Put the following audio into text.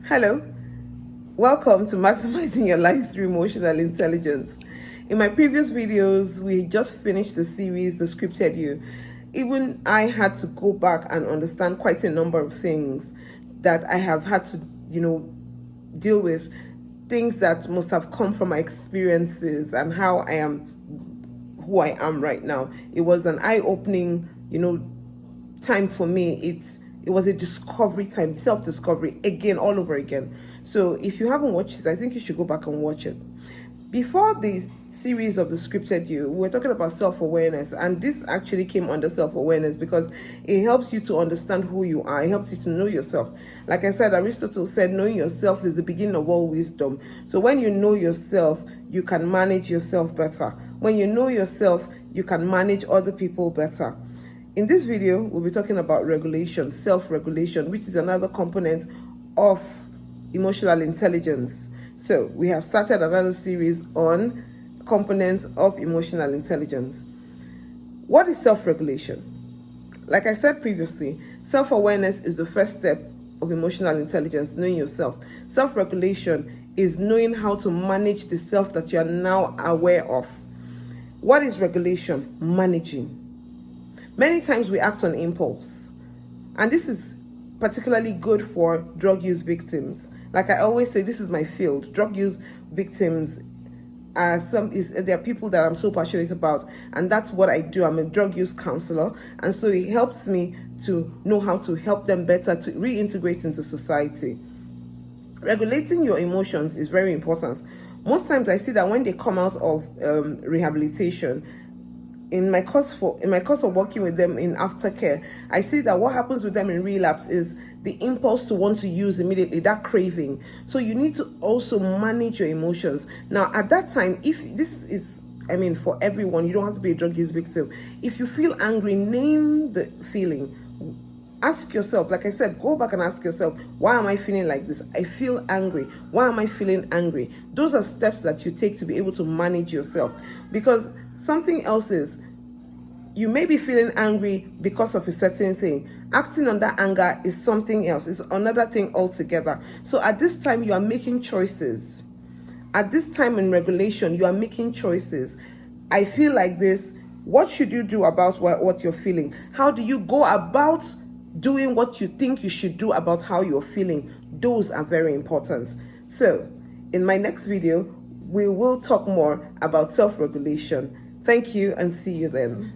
Hello, welcome to Maximizing Your Life Through Emotional Intelligence. In my previous videos, we just finished the series, The Scripted You. Even I had to go back and understand quite a number of things that I have had to, deal with, things that must have come from my experiences and how I am who I am right now. It was an eye-opening, time for me. It was a discovery time, self-discovery again, all over again. So if you haven't watched it, I think you should go back and watch it. Before the series of The Scripted You, we were talking about self-awareness, and this actually came under self-awareness because it helps you to understand who you are. It helps you to know yourself. Like I said, Aristotle said, knowing yourself is the beginning of all wisdom. So when you know yourself, you can manage yourself better. When you know yourself, you can manage other people better. In this video, we'll be talking about regulation, self-regulation, which is another component of emotional intelligence. So we have started another series on components of emotional intelligence. What is self-regulation? Like I said previously, self-awareness is the first step of emotional intelligence, knowing yourself. Self-regulation is knowing how to manage the self that you are now aware of. What is regulation? Managing. Many times we act on impulse, and this is particularly good for drug use victims. Like I always say, this is my field. Drug use victims there are people that I'm so passionate about, and that's what I do. I'm a drug use counselor, and so it helps me to know how to help them better to reintegrate into society. Regulating your emotions is very important. Most times I see that when they come out of rehabilitation, in my course of working with them in aftercare, I see that what happens with them in relapse is the impulse to want to use immediately, that craving. So you need to also manage your emotions. Now, at that time, if this is, for everyone, you don't have to be a drug use victim. If you feel angry, name the feeling. Ask yourself, like I said, go back and ask yourself, why am I feeling like this? I feel angry. Why am I feeling angry? Those are steps that you take to be able to manage yourself. Because something else is, you may be feeling angry because of a certain thing. Acting on that anger is something else. It's another thing altogether. So at this time, you are making choices. At this time in regulation, you are making choices. I feel like this. What should you do about what you're feeling? How do you go about doing what you think you should do about how you're feeling? Those are very important. So in my next video, we will talk more about self-regulation. Thank you, and see you then.